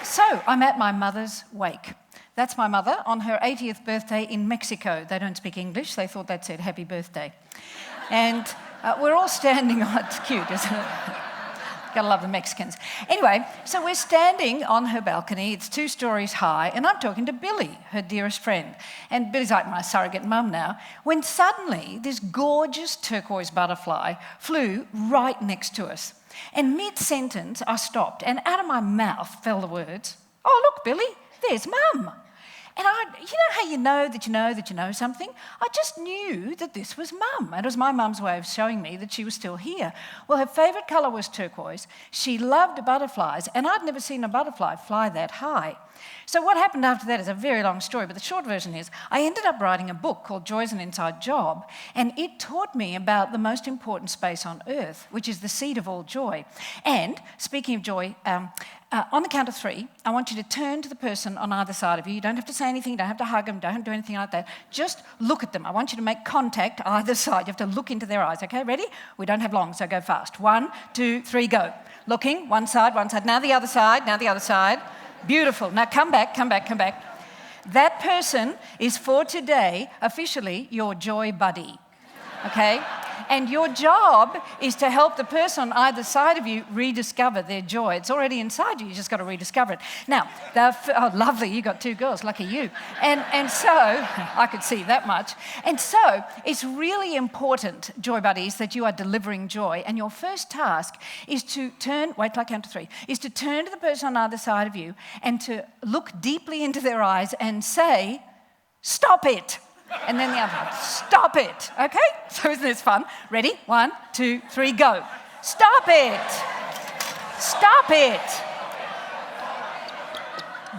So I'm at my mother's wake. That's my mother on her 80th birthday in Mexico. They don't speak English. They thought that said happy birthday. And we're all standing on, it's cute, isn't it? Gotta love the Mexicans. Anyway, so we're standing on her balcony. It's 2 stories high, and I'm talking to Billy, her dearest friend. And Billy's like my surrogate mum now, when suddenly this gorgeous turquoise butterfly flew right next to us. And mid-sentence, I stopped, and out of my mouth fell the words, "Oh, look, Billy, there's Mum." And you know how you know that you know that you know something? I just knew that this was Mum. It was my mum's way of showing me that she was still here. Well, her favourite colour was turquoise. She loved butterflies, and I'd never seen a butterfly fly that high. So what happened after that is a very long story, but the short version is I ended up writing a book called Joy's an Inside Job, and it taught me about the most important space on earth, which is the seed of all joy. And speaking of joy, on the count of 3, I want you to turn to the person on either side of you. You don't have to say anything, you don't have to hug them, don't have to do anything like that. Just look at them. I want you to make contact either side. You have to look into their eyes, okay? Ready? We don't have long, so go fast. 1, 2, 3, go. Looking, one side. Now the other side. Beautiful. Now come back. That person is for today officially your joy buddy, okay? And your job is to help the person on either side of you rediscover their joy. It's already inside you just got to rediscover it. Now, oh, lovely, you got 2 girls, lucky you. And so, I could see that much. And so, it's really important, joy buddies, that you are delivering joy. And your first task is to wait till I count to 3, is to turn to the person on either side of you and to look deeply into their eyes and say, "Stop it." And then the other one, "Stop it." Okay? So isn't this fun? Ready? 1, 2, 3, go. Stop it. Stop it.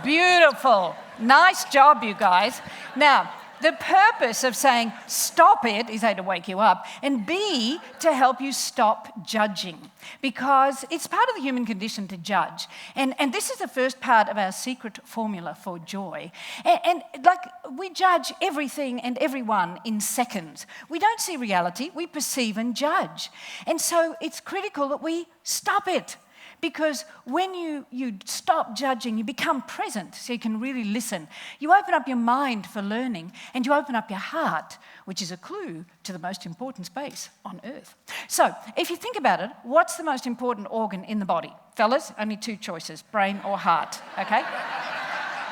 Beautiful. Nice job, you guys. Now, the purpose of saying stop it is A, to wake you up, and B, to help you stop judging, because it's part of the human condition to judge. And this is the first part of our secret formula for joy. And like, we judge everything and everyone in seconds. We don't see reality, we perceive and judge. And so it's critical that we stop it. Because when you stop judging, you become present, so you can really listen. You open up your mind for learning, and you open up your heart, which is a clue to the most important space on earth. So, if you think about it, what's the most important organ in the body? Fellas, only 2 choices, brain or heart, okay?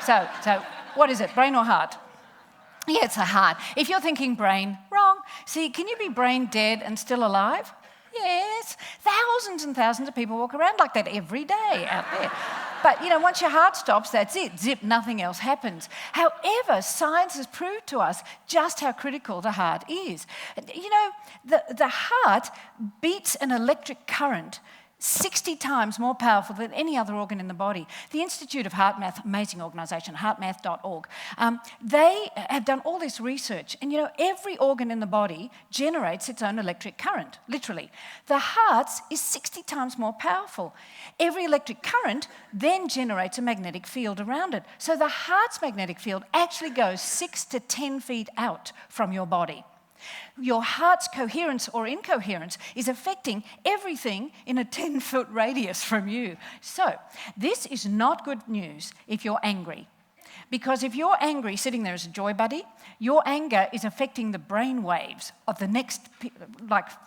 So what is it, brain or heart? Yeah, it's the heart. If you're thinking brain, wrong. See, can you be brain dead and still alive? Yes, thousands and thousands of people walk around like that every day out there. But, you know, once your heart stops, that's it. Zip, nothing else happens. However, science has proved to us just how critical the heart is. You know, the heart beats an electric current 60 times more powerful than any other organ in the body. The Institute of Heart Math, amazing organisation, heartmath.org, they have done all this research, and you know, every organ in the body generates its own electric current, literally. The heart's is 60 times more powerful. Every electric current then generates a magnetic field around it. So the heart's magnetic field actually goes 6 to 10 feet out from your body. Your heart's coherence or incoherence is affecting everything in a 10-foot radius from you. So, this is not good news if you're angry. Because if you're angry, sitting there as a joy buddy, your anger is affecting the brain waves of the next,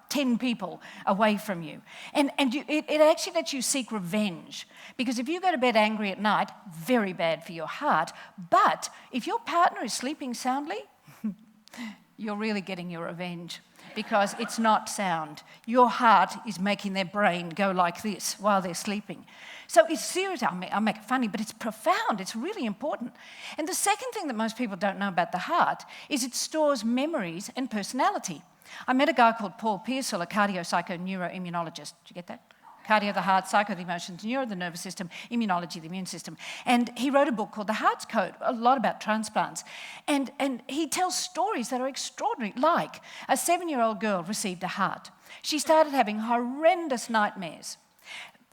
10 people away from you. And it actually lets you seek revenge. Because if you go to bed angry at night, very bad for your heart. But if your partner is sleeping soundly, you're really getting your revenge, because it's not sound. Your heart is making their brain go like this while they're sleeping. So it's serious. I'll make it funny, but it's profound. It's really important. And the second thing that most people don't know about the heart is it stores memories and personality. I met a guy called Paul Pearsall, a cardio-psycho-neuroimmunologist. Did you get that? Cardio, the heart, psycho, the emotions, neuro, the nervous system, immunology, the immune system. And he wrote a book called The Heart's Code, a lot about transplants. And he tells stories that are extraordinary, like a 7-year-old girl received a heart. She started having horrendous nightmares.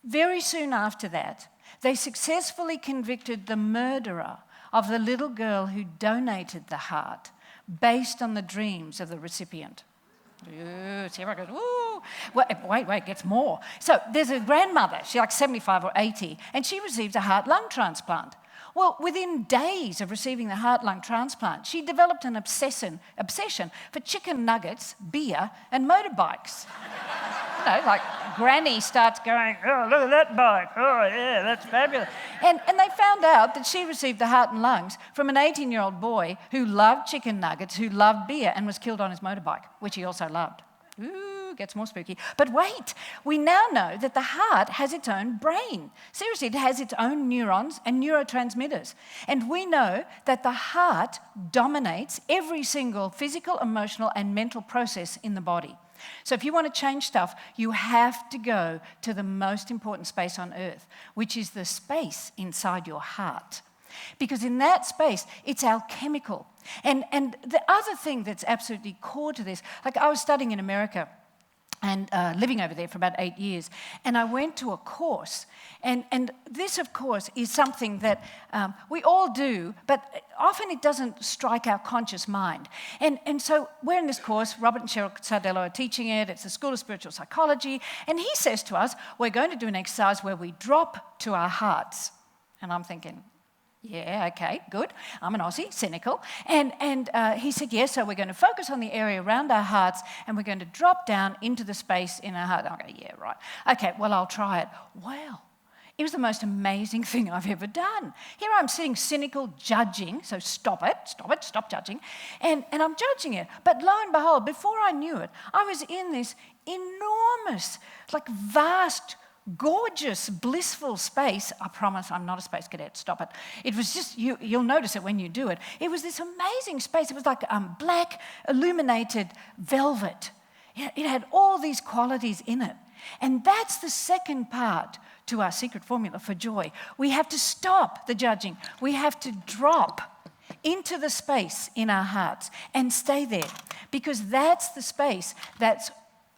Very soon after that, they successfully convicted the murderer of the little girl who donated the heart based on the dreams of the recipient. So everyone goes, ooh. Well, wait, it gets more. So there's a grandmother, she's like 75 or 80, and she receives a heart-lung transplant. Well, within days of receiving the heart-lung transplant, she developed an obsession for chicken nuggets, beer, and motorbikes. Like Granny starts going, oh, look at that bike. Oh, yeah, that's fabulous. And they found out that she received the heart and lungs from an 18-year-old boy who loved chicken nuggets, who loved beer, and was killed on his motorbike, which he also loved. Ooh, gets more spooky. But wait, we now know that the heart has its own brain. Seriously, it has its own neurons and neurotransmitters. And we know that the heart dominates every single physical, emotional, and mental process in the body. So if you want to change stuff, you have to go to the most important space on earth, which is the space inside your heart. Because in that space, it's alchemical. And the other thing that's absolutely core to this, like I was studying in America and living over there for about 8 years, and I went to a course. And this, of course, is something that we all do, but often it doesn't strike our conscious mind. And so we're in this course, Robert and Cheryl Sardello are teaching it, it's the School of Spiritual Psychology, and he says to us, we're going to do an exercise where we drop to our hearts. And I'm thinking, yeah, okay, good. I'm an Aussie, cynical. And he said, yes, so we're going to focus on the area around our hearts and we're going to drop down into the space in our heart. And I go, yeah, right. Okay, well, I'll try it. Wow. It was the most amazing thing I've ever done. Here I'm sitting cynical, judging, so stop judging. And I'm judging it. But lo and behold, before I knew it, I was in this enormous, like vast, gorgeous, blissful space. I promise I'm not a space cadet, stop it. It was just, you'll notice it when you do it. It was this amazing space. It was like black, illuminated velvet. It had all these qualities in it. And that's the second part to our secret formula for joy. We have to stop the judging. We have to drop into the space in our hearts and stay there, because that's the space that's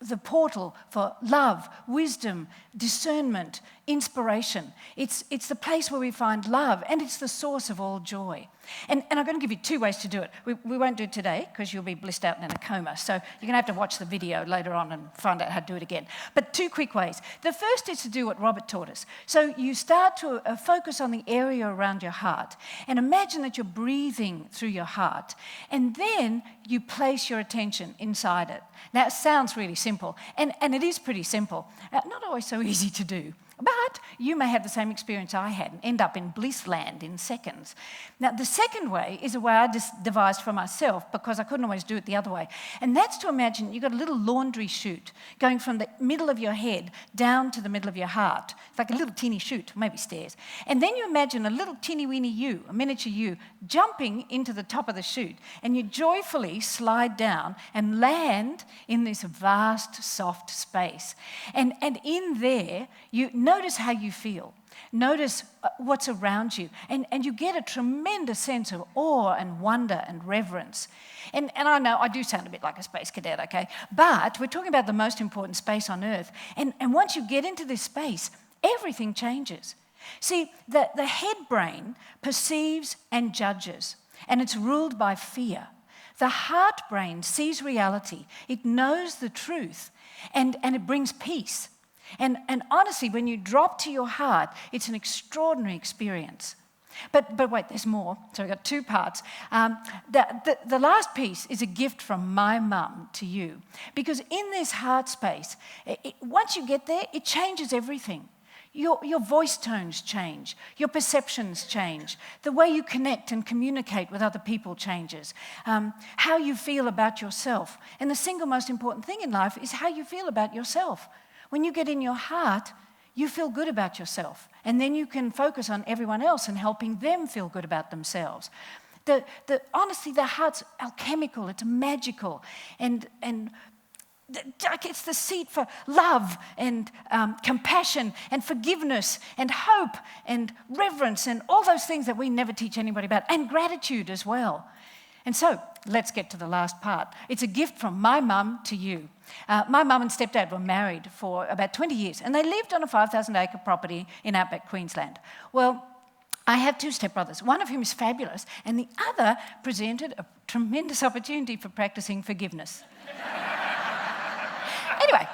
the portal for love, wisdom, discernment, inspiration. It's the place where we find love, and it's the source of all joy. And I'm going to give you 2 ways to do it. We won't do it today because you'll be blissed out and in a coma. So you're going to have to watch the video later on and find out how to do it again. But 2 quick ways. The first is to do what Robert taught us. So you start to focus on the area around your heart and imagine that you're breathing through your heart. And then you place your attention inside it. Now, it sounds really simple, and it is pretty simple. Not always so easy to do. But you may have the same experience I had and end up in bliss land in seconds. Now, the second way is a way I just devised for myself because I couldn't always do it the other way. And that's to imagine you've got a little laundry chute going from the middle of your head down to the middle of your heart. It's like a little teeny chute, maybe stairs. And then you imagine a little teeny weeny you, a miniature you, jumping into the top of the chute. And you joyfully slide down and land in this vast, soft space. And in there, you notice how you feel. Notice what's around you. And you get a tremendous sense of awe and wonder and reverence. And I know I do sound a bit like a space cadet, okay? But we're talking about the most important space on Earth. And once you get into this space, everything changes. See, the head brain perceives and judges, and it's ruled by fear. The heart brain sees reality. It knows the truth, and it brings peace. And honestly, when you drop to your heart, it's an extraordinary experience. But wait, there's more. So we've got 2 parts. The last piece is a gift from my mum to you. Because in this heart space, once you get there, it changes everything. Your voice tones change. Your perceptions change. The way you connect and communicate with other people changes. How you feel about yourself. And the single most important thing in life is how you feel about yourself. When you get in your heart, you feel good about yourself. And then you can focus on everyone else and helping them feel good about themselves. Honestly, the heart's alchemical, it's magical. And it's the seat for love and compassion and forgiveness and hope and reverence and all those things that we never teach anybody about. And gratitude as well. And so, let's get to the last part. It's a gift from my mum to you. My mum and stepdad were married for about 20 years, and they lived on a 5,000-acre property in outback Queensland. Well, I have 2 stepbrothers, one of whom is fabulous, and the other presented a tremendous opportunity for practicing forgiveness. Anyway,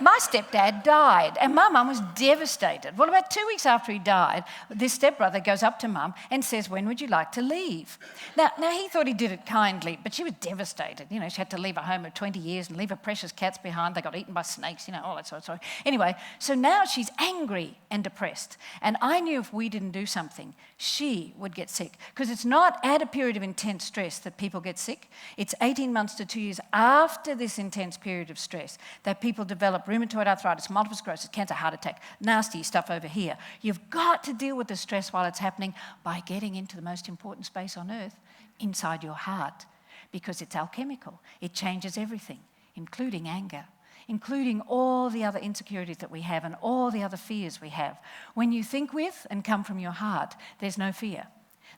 my stepdad died, and my mum was devastated. Well, about 2 weeks after he died, this stepbrother goes up to mum and says, when would you like to leave? Now, he thought he did it kindly, but she was devastated. You know, she had to leave her home of 20 years and leave her precious cats behind. They got eaten by snakes, you know, all that sort of stuff. Anyway, so now she's angry and depressed. And I knew if we didn't do something, she would get sick. Because it's not at a period of intense stress that people get sick. It's 18 months to 2 years after this intense period of stress that people develop rheumatoid arthritis, multiple sclerosis, cancer, heart attack, nasty stuff over here. You've got to deal with the stress while it's happening by getting into the most important space on earth, inside your heart, because it's alchemical. It changes everything, including anger, including all the other insecurities that we have and all the other fears we have. When you think with and come from your heart, there's no fear.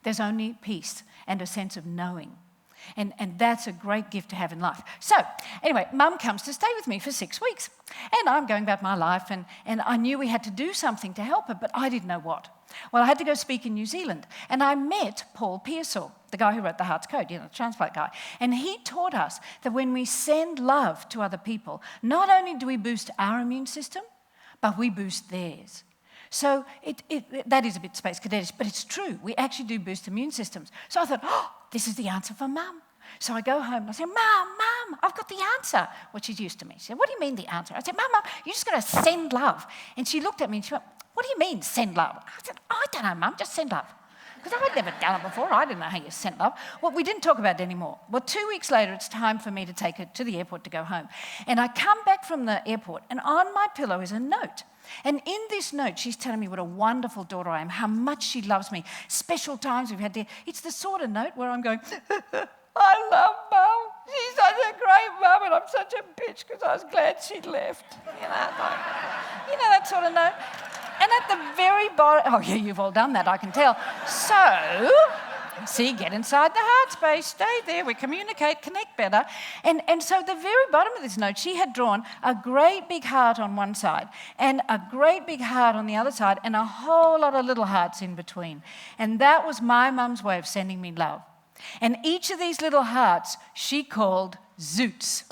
There's only peace and a sense of knowing. And that's a great gift to have in life. So, anyway, Mum comes to stay with me for 6 weeks. And I'm going about my life, and I knew we had to do something to help her, but I didn't know what. Well, I had to go speak in New Zealand, and I met Paul Pearsall, the guy who wrote The Heart's Code, you know, the transplant guy. And he taught us that when we send love to other people, not only do we boost our immune system, but we boost theirs. So that is a bit space cadetish, but it's true. We actually do boost immune systems. So I thought, oh, this is the answer for Mum. So I go home and I say, Mum, I've got the answer. Well, she's used to me. She said, what do you mean the answer? I said, Mum, you're just going to send love. And she looked at me and she went, what do you mean send love? I said, I don't know, Mum, just send love. Because I'd never done it before. I didn't know how you sent love. Well, we didn't talk about it anymore. Well, 2 weeks later, it's time for me to take her to the airport to go home. And I come back from the airport, and on my pillow is a note. And in this note, she's telling me what a wonderful daughter I am, how much she loves me, special times we've had. It's the sort of note where I'm going, I love Mum. She's such a great mum, and I'm such a bitch because I was glad she left. You know that sort of note. And at the very bottom, oh yeah, you've all done that, I can tell. So, see, get inside the heart space, stay there, we communicate, connect better. And so the very bottom of this note, she had drawn a great big heart on one side and a great big heart on the other side and a whole lot of little hearts in between. And that was my mum's way of sending me love. And each of these little hearts she called zoots.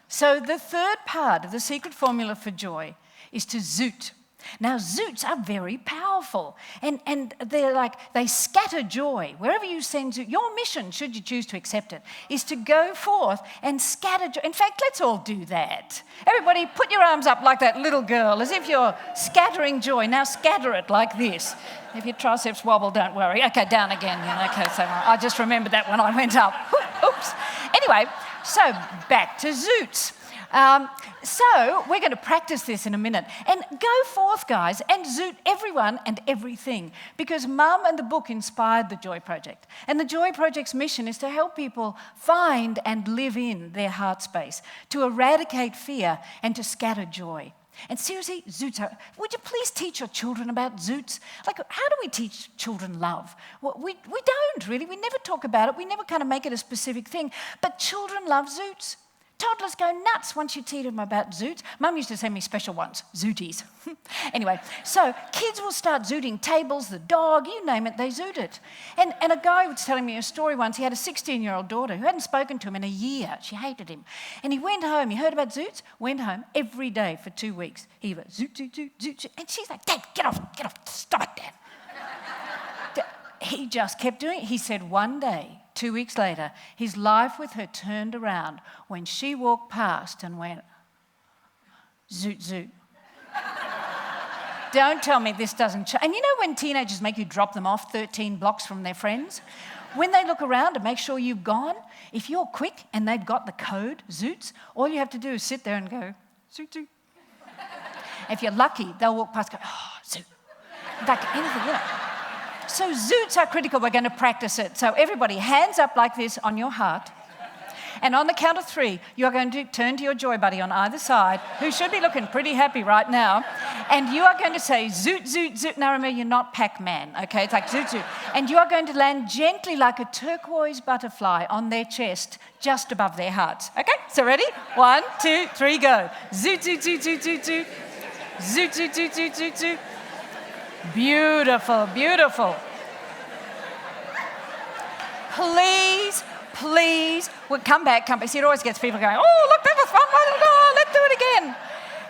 So the third part of the secret formula for joy is to zoot. Now, zoots are very powerful, and they're like, they scatter joy. Wherever you send zoot, your mission, should you choose to accept it, is to go forth and scatter joy. In fact, let's all do that. Everybody, put your arms up like that little girl, as if you're scattering joy. Now scatter it like this. If your triceps wobble, don't worry. Okay, down again. Okay, so I just remembered that when I went up. Oops. Anyway, so back to zoots. So we're going to practice this in a minute. And go forth, guys, and zoot everyone and everything. Because Mum and the book inspired the Joy Project. And the Joy Project's mission is to help people find and live in their heart space, to eradicate fear and to scatter joy. And seriously, zoots are, would you please teach your children about zoots? Like, how do we teach children love? Well, we don't really. We never talk about it. We never kind of make it a specific thing. But children love zoots. Toddlers go nuts once you teach them about zoots. Mum used to send me special ones, zooties. Anyway, so kids will start zooting tables, the dog, you name it, they zoot it. And a guy was telling me a story once. He had a 16-year-old daughter who hadn't spoken to him in a year. She hated him. And he went home, he heard about zoots, went home every day for 2 weeks. He went zoot, zoot, zoot, zoot, zoot. And she's like, Dad, get off, stop it, Dad. He just kept doing it. He said one day, 2 weeks later, his life with her turned around when she walked past and went, zoot, zoot. Don't tell me this doesn't change. And you know when teenagers make you drop them off 13 blocks from their friends? When they look around to make sure you've gone, if you're quick and they've got the code, zoots, all you have to do is sit there and go, zoot, zoot. If you're lucky, they'll walk past and go, oh, zoot. Like anything, you know. So zoots are critical. We're going to practice it. So everybody, hands up like this on your heart. And on the count of 3, you're going to turn to your joy buddy on either side, who should be looking pretty happy right now. And you are going to say, zoot, zoot, zoot. Now remember, you're not Pac-Man, okay? It's like zoot, zoot. And you are going to land gently like a turquoise butterfly on their chest, just above their hearts. Okay? So ready? 1, 2, 3, go. Zoot, zoot, zoot, zoot, zoot, zoot. Zoot, zoot, zoot, zoot, zoot, zoot. Beautiful, beautiful. Please please, come back. See, it always gets people going, oh, look, that was fun. Oh, let's do it again.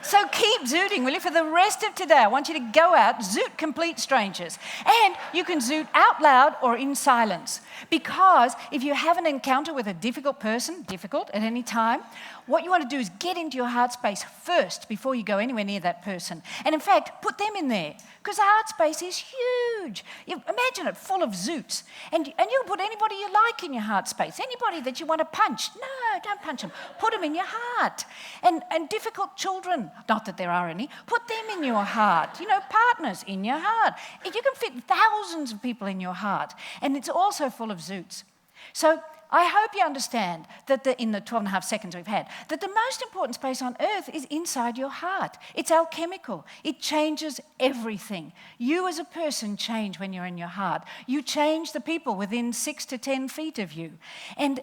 So keep zooting, will you? For the rest of today, I want you to go out, zoot complete strangers. And you can zoot out loud or in silence. Because if you have an encounter with a difficult person, difficult at any time, what you want to do is get into your heart space first before you go anywhere near that person. And in fact, put them in there. Because the heart space is huge. Imagine it full of zoots. And you can put anybody you like in your heart space. Anybody that you want to punch. No, don't punch them. Put them in your heart. And difficult children, not that there are any, put them in your heart. Partners in your heart. You can fit thousands of people in your heart. And it's also full of zoots. So I hope you understand that in the 12 and a half seconds we've had, that the most important space on earth is inside your heart. It's alchemical. It changes everything. You as a person change when you're in your heart. You change the people within 6 to 10 feet of you. And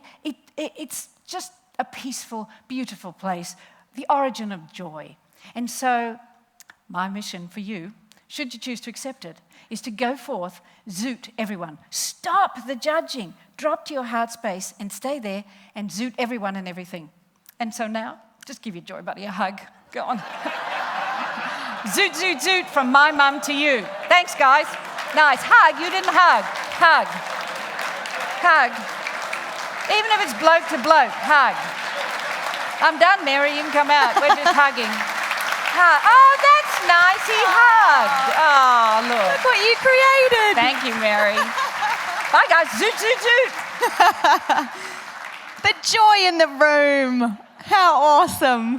it's just a peaceful, beautiful place, the origin of joy. And so my mission for you, should you choose to accept it, is to go forth, zoot everyone. Stop the judging. Drop to your heart space and stay there and zoot everyone and everything. And so now, just give your joy buddy a hug. Go on. Zoot, zoot, zoot from my mum to you. Thanks, guys. Nice. Hug. You didn't hug. Hug. Hug. Even if it's bloke to bloke, hug. I'm done, Mary. You can come out. We're just hugging. Hug. Oh, that's nice. He hugged. Oh, look. Look what you created. Thank you, Mary. Bye, guys. Zoot, zoot, zoot. The joy in the room. How awesome.